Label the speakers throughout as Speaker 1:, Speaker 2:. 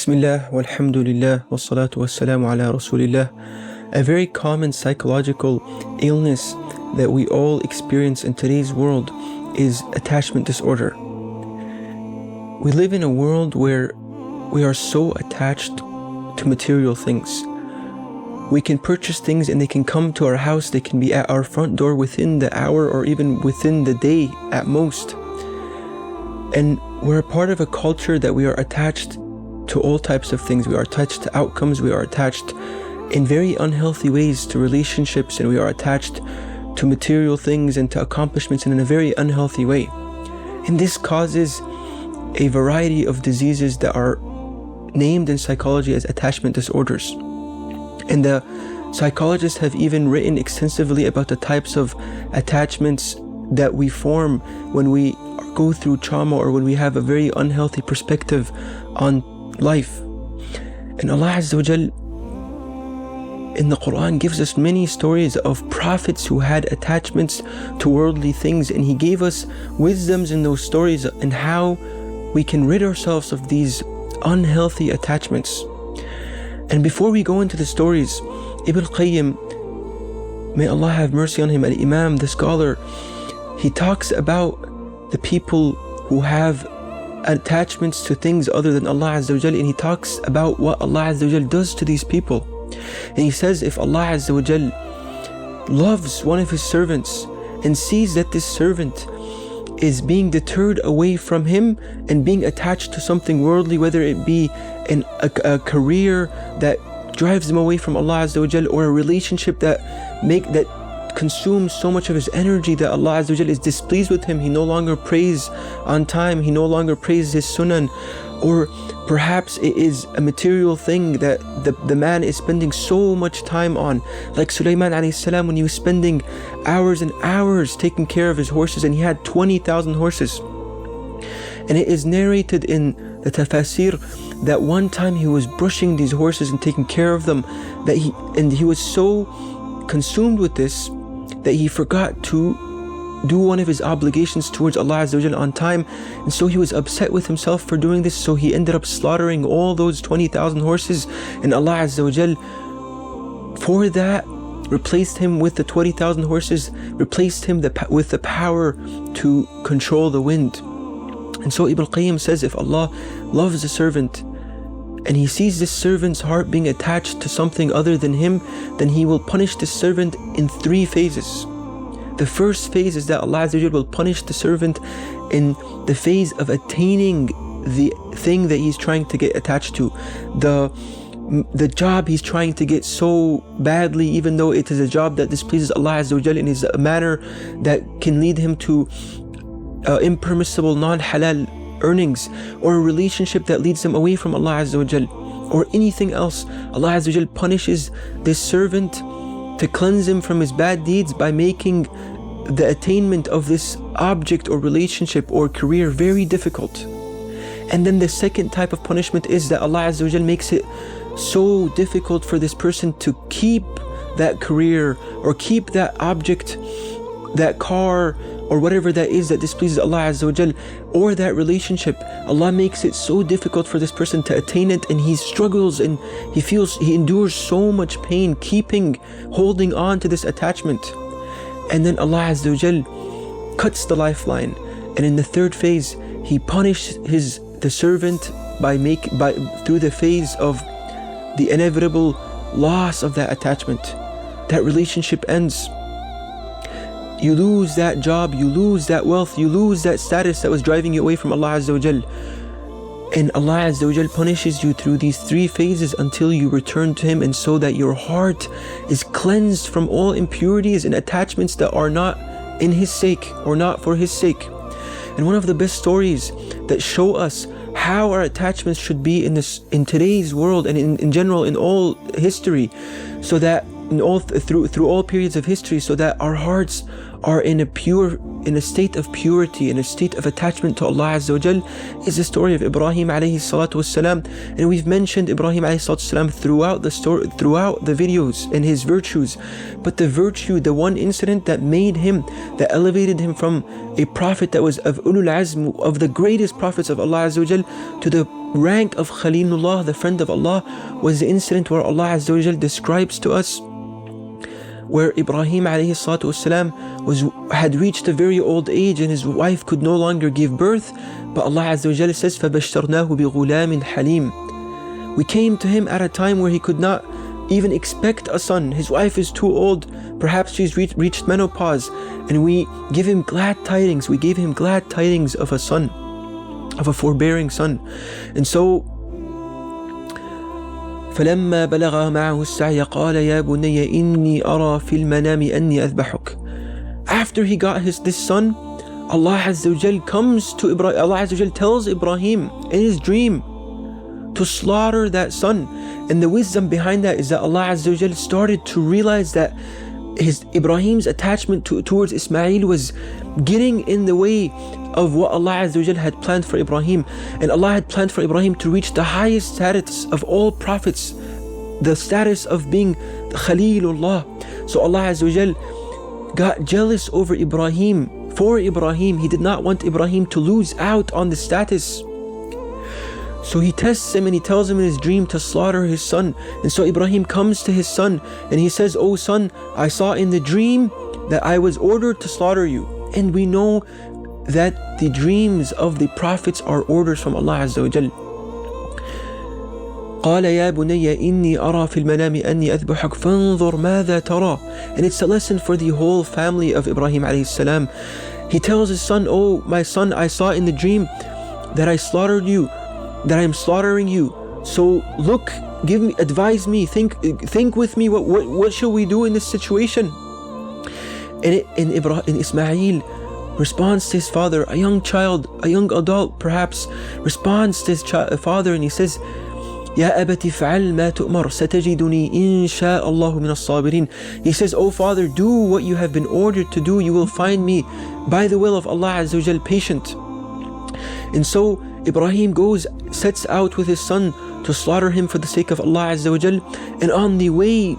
Speaker 1: Bismillah, walhamdulillah, wassalatu wassalamu ala rasulillah. A very common psychological illness that we all experience in today's world is attachment disorder. We live in a world where we are so attached to material things. We can purchase things and they can come to our house, they can be at our front door within the hour or even within the day at most. And we're a part of a culture that we are attached to all types of things. We are attached to outcomes, we are attached in very unhealthy ways to relationships, and we are attached to material things and to accomplishments in a very unhealthy way. And this causes a variety of diseases that are named in psychology as attachment disorders. And the psychologists have even written extensively about the types of attachments that we form when we go through trauma or when we have a very unhealthy perspective on life. And Allah Azza wa Jal in the Quran gives us many stories of prophets who had attachments to worldly things, and He gave us wisdoms in those stories and how we can rid ourselves of these unhealthy attachments. And before we go into the stories, Ibn Qayyim, may Allah have mercy on him, Al-Imam, the scholar, he talks about the people who have attachments to things other than Allah Azza wa Jal, and he talks about what Allah Azza wa Jal does to these people. And he says, if Allah Azza wa Jal loves one of His servants and sees that this servant is being deterred away from Him and being attached to something worldly, whether it be a career that drives him away from Allah Azza wa Jal, or a relationship that consumes so much of his energy that Allah Azza wa Jal is displeased with him, he no longer prays on time, he no longer prays his sunan, or perhaps it is a material thing that the man is spending so much time on, like Sulaiman alayhi salam, when he was spending hours and hours taking care of his horses, and he had 20,000 horses. And it is narrated in the tafasir that one time he was brushing these horses and taking care of them, that he was so consumed with this that he forgot to do one of his obligations towards Allah Azza wa Jal on time, and so he was upset with himself for doing this, so he ended up slaughtering all those 20,000 horses, and Allah Azza wa Jal for that replaced him with the 20,000 horses, replaced him with the power to control the wind. And so Ibn Qayyim says, if Allah loves a servant and He sees this servant's heart being attached to something other than Him, then He will punish this servant in 3 phases. The first phase is that Allah Azza wa Jal will punish the servant in the phase of attaining the thing that he's trying to get attached to, the job he's trying to get so badly, even though it is a job that displeases Allah Azza wa Jal and is a manner that can lead him to impermissible non-halal earnings, or a relationship that leads him away from Allah Azza wa Jal, or anything else. Allah Azza wa Jal punishes this servant to cleanse him from his bad deeds by making the attainment of this object or relationship or career very difficult. And then the second type of punishment is that Allah Azza wa Jal makes it so difficult for this person to keep that career or keep that object, that car, or whatever that is that displeases Allah Azza wa Jal, or that relationship. Allah makes it so difficult for this person to attain it, and he struggles and he endures so much pain holding on to this attachment. And then Allah Azza wa Jal cuts the lifeline, and in the third phase He punishes the servant through the phase of the inevitable loss of that attachment. That relationship ends. You lose that job, you lose that wealth, you lose that status that was driving you away from Allah Azza wa Jal. And Allah Azza wa Jal punishes you through these 3 phases until you return to Him, and so that your heart is cleansed from all impurities and attachments that are not in His sake or not for His sake. And one of the best stories that show us how our attachments should be in today's world and in general in all history, so that through all periods of history, so that our hearts are in a state of purity, in a state of attachment to Allah Azza wa Jal, is the story of Ibrahim alayhi salatu wasalam. And we've mentioned Ibrahim alayhi salatu wasalam throughout the story, throughout the videos, and his virtues. But the virtue, the one incident that made him, that elevated him from a prophet that was of ulul azm, of the greatest prophets of Allah Azza wa Jal, to the rank of Khalilullah, the friend of Allah, was the incident where Allah Azza wa Jal describes to us where Ibrahim alayhi salatu wasalam had reached a very old age and his wife could no longer give birth. But Allah Azza wa Jalla says, فَبَشَّرْنَاهُ بِغُلَامٍ حَلِيمٍ. We came to him at a time where he could not even expect a son. His wife is too old, perhaps she's reached menopause, and we give him glad tidings. We gave him glad tidings of a son, of a forbearing son. And so فلما بلغ معه السعي قال يا بني إني أرى في المنام أني أذبحك. After he got this son, Allah Azza wa Jal comes to Ibrahim. Allah Azza wa Jal tells Ibrahim in his dream to slaughter that son. And the wisdom behind that is that Allah Azza wa Jal started to realize that Ibrahim's attachment towards Ismail was getting in the way of what Allah Azza wa Jal had planned for Ibrahim. And Allah had planned for Ibrahim to reach the highest status of all prophets, the status of being Khalilullah. So Allah Azza wa Jal got jealous over Ibrahim, for Ibrahim. He did not want Ibrahim to lose out on the status. So he tests him and he tells him in his dream to slaughter his son. And so Ibrahim comes to his son and he says, "Oh son, I saw in the dream that I was ordered to slaughter you." And we know that the dreams of the prophets are orders from Allah Azza wa Jal. قال يا بني إني أرى في المنام أني أذبحك فانظر ماذا ترى. And it's a lesson for the whole family of Ibrahim alayhi salam. He tells his son, "Oh my son, I saw in the dream that I slaughtered you, that I am slaughtering you. So look, advise me, think with me, what shall we do in this situation?" And Ismail responds to his father, a young child, a young adult perhaps, responds to his father and he says, يا أبت فعل ما تؤمر ستجدني إن شاء الله من الصابرين. He says, "Oh father, do what you have been ordered to do. You will find me by the will of Allah Azza wa Jal patient." And so Ibrahim sets out with his son to slaughter him for the sake of Allah Azza wa Jal. And on the way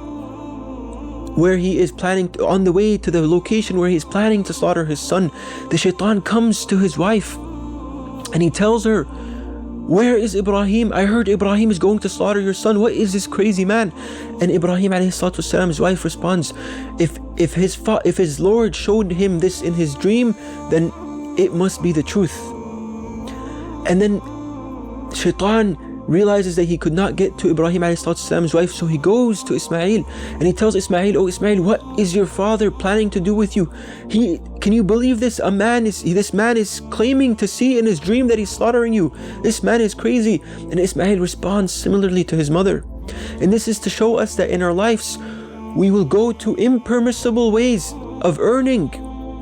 Speaker 1: to the location where he is planning to slaughter his son, the shaitan comes to his wife and he tells her, "Where is Ibrahim? I heard Ibrahim is going to slaughter your son. What is this crazy man?" And Ibrahim alayhi salatu wasalam's wife responds, if his Lord showed him this in his dream, then it must be the truth. And then shaitan realizes that he could not get to Ibrahim alayhi wife, so he goes to Ismail and he tells Ismail, "Oh Ismail, what is your father planning to do with you? Can you believe this? This man is claiming to see in his dream that he's slaughtering you. This man is crazy." And Ismail responds similarly to his mother. And this is to show us that in our lives we will go to impermissible ways of earning.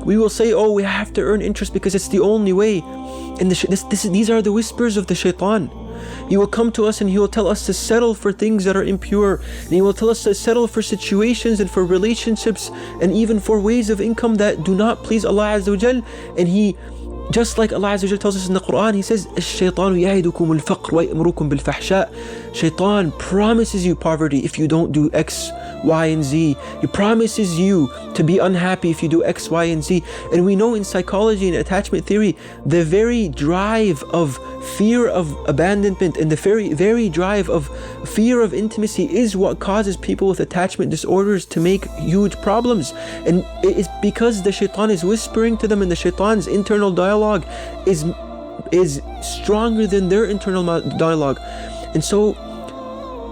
Speaker 1: We will say, "Oh, we have to earn interest because it's the only way." And these are the whispers of the shaitan. He will come to us and he will tell us to settle for things that are impure. And he will tell us to settle for situations and for relationships and even for ways of income that do not please Allah Azza wa Jal. And he, just like Allah Azza wa Jal tells us in the Quran, he says, الشيطان يعدكم الفقر ويأمركم بالفحشاء. Shaitan promises you poverty if you don't do X, Y, and Z. He promises you to be unhappy if you do X, Y, and Z. And we know in psychology and attachment theory, the very drive of fear of abandonment and the very drive of fear of intimacy is what causes people with attachment disorders to make huge problems. And it is because the shaitan is whispering to them, and the shaitan's internal dialogue is stronger than their internal dialogue. And so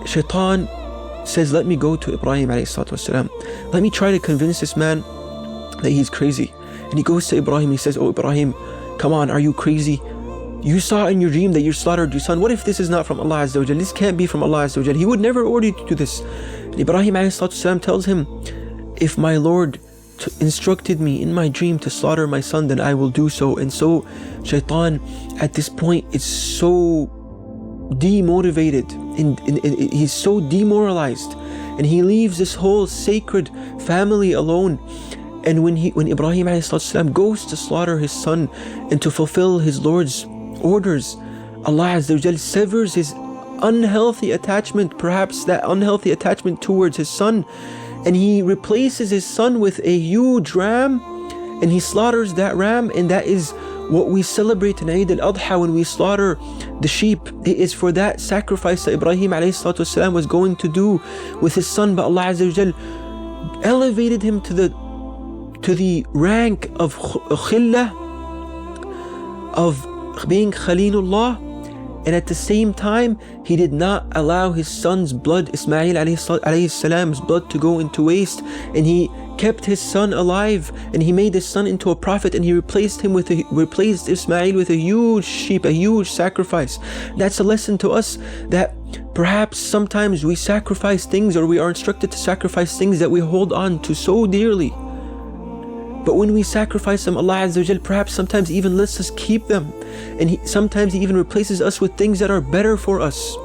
Speaker 1: shaitan says, "Let me go to Ibrahim alayhi salatu wasalam. Let me try to convince this man that he's crazy." And he goes to Ibrahim and he says, "Oh Ibrahim, come on, are you crazy? You saw in your dream that you slaughtered your son. What if this is not from Allah Azza wa Jal? This can't be from Allah Azza wa Jal. He would never order you to do this." And Ibrahim alayhi salatu wasalam tells him, "If my Lord instructed me in my dream to slaughter my son, then I will do so." And so shaitan at this point is so demotivated and he's so demoralized, and he leaves this whole sacred family alone, And when Ibrahim ﷺ goes to slaughter his son and to fulfill his Lord's orders, Allah Azza wa Jal severs his unhealthy attachment, perhaps that unhealthy attachment towards his son, and he replaces his son with a huge ram, and he slaughters that ram. And that is what we celebrate in Eid al-Adha when we slaughter the sheep. It is for that sacrifice that Ibrahim ﷺ was going to do with his son, but Allah Azza wa Jal elevated him to the rank of khillah, of being Khalilullah. And at the same time, he did not allow his son's blood, Ismail alayhi salam's blood, to go into waste. And he kept his son alive, and he made his son into a prophet, and he replaced Ismail with a huge sheep, a huge sacrifice. That's a lesson to us that perhaps sometimes we sacrifice things, or we are instructed to sacrifice things that we hold on to so dearly. But when we sacrifice them, Allah Azza wa Jal perhaps sometimes even lets us keep them. And sometimes He even replaces us with things that are better for us.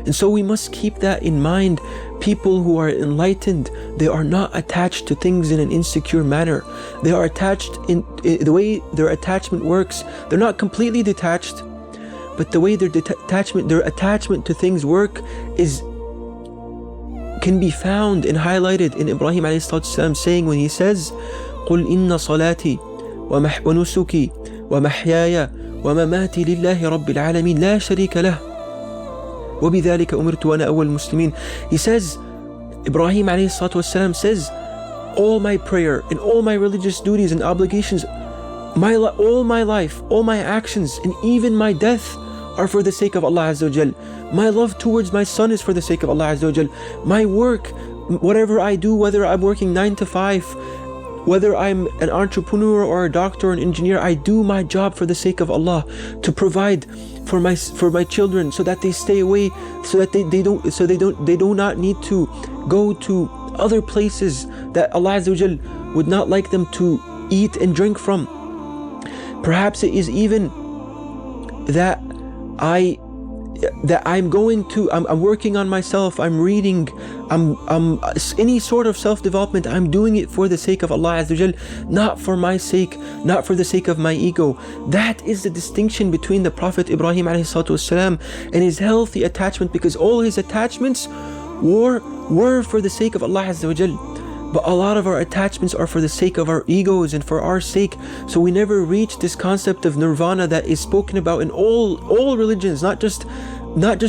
Speaker 1: And so we must keep that in mind. People who are enlightened, they are not attached to things in an insecure manner. They are attached in the way their attachment works. They're not completely detached, but the way their attachment to things work can be found and highlighted in Ibrahim ﷺ saying, when he says, قُلْ إِنَّ صَلَاتِي وَنُسُكِي وَمَحْيَايَ وَمَمَاتِي لِلَّهِ رَبِّ الْعَالَمِينَ لَا شَرِيكَ لَهُ وَبِذَلِكَ أُمِرْتُ وَأَنَا أَوَّلُ الْمُسْلِمِينَ. He says, Ibrahim ﷺ says, all my prayer and all my religious duties and obligations, all my life, all my actions, and even my death are for the sake of Allah Azza wa Jal. My love towards my son is for the sake of Allah Azza wa Jal. My work, whatever I do, whether I'm working 9 to 5, whether I'm an entrepreneur or a doctor or an engineer, I do my job for the sake of Allah, to provide for my children, so that they stay away, so that they do not need to go to other places that Allah Azza wa Jal would not like them to eat and drink from. Perhaps it is even that I'm working on myself, I'm reading, I'm any sort of self-development, I'm doing it for the sake of Allah Azza wa Jal, not for my sake, not for the sake of my ego. That is the distinction between the Prophet Ibrahim ﷺ and his healthy attachment, because all his attachments were for the sake of Allah Azza wa Jal. But a lot of our attachments are for the sake of our egos and for our sake. So we never reach this concept of nirvana that is spoken about in all religions, not just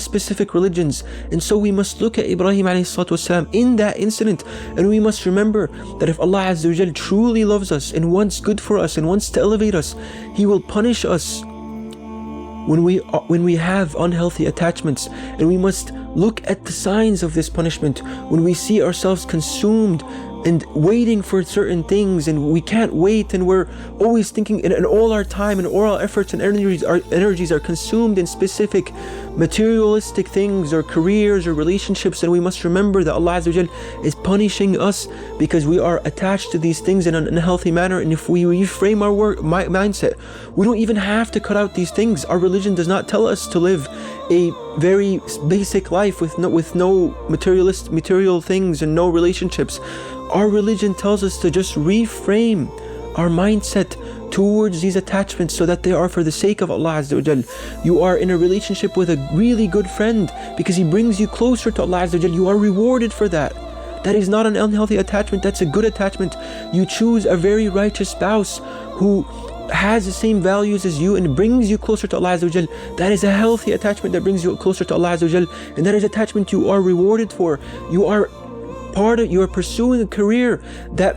Speaker 1: specific religions. And so we must look at Ibrahim ﷺ in that incident, and we must remember that if Allah Azza wa Jal truly loves us and wants good for us and wants to elevate us, He will punish us when we have unhealthy attachments. And we must look at the signs of this punishment when we see ourselves consumed and waiting for certain things, and we can't wait, and we're always thinking, and all our time and all our efforts and energies are consumed in specific materialistic things or careers or relationships. And we must remember that Allah Azza wa Jal is punishing us because we are attached to these things in an unhealthy manner. And if we reframe our mindset, we don't even have to cut out these things. Our religion does not tell us to live a very basic life with no material things and no relationships. Our religion tells us to just reframe our mindset towards these attachments so that they are for the sake of Allah Azza wa Jal. You are in a relationship with a really good friend because he brings you closer to Allah Azza wa Jal. You are rewarded for that. That is not an unhealthy attachment, that's a good attachment. You choose a very righteous spouse who has the same values as you and brings you closer to Allah Azza wa Jal. That is a healthy attachment that brings you closer to Allah Azza wa Jal, and that is attachment you are rewarded for. You are pursuing a career that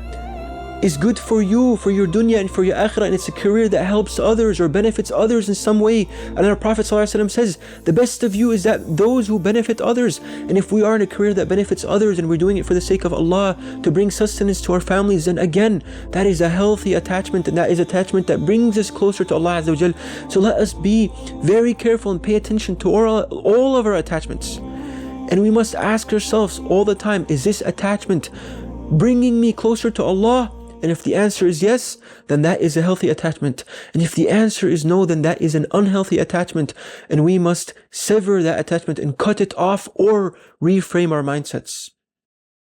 Speaker 1: is good for you, for your dunya and for your akhirah, and it's a career that helps others or benefits others in some way. And our Prophet ﷺ says, the best of you is that those who benefit others. And if we are in a career that benefits others and we're doing it for the sake of Allah, to bring sustenance to our families, then again, that is a healthy attachment, and that is attachment that brings us closer to Allah Azza wa Jal. So let us be very careful and pay attention to all of our attachments. And we must ask ourselves all the time, is this attachment bringing me closer to Allah? And if the answer is yes, then that is a healthy attachment. And if the answer is no, then that is an unhealthy attachment. And we must sever that attachment and cut it off or reframe our mindsets.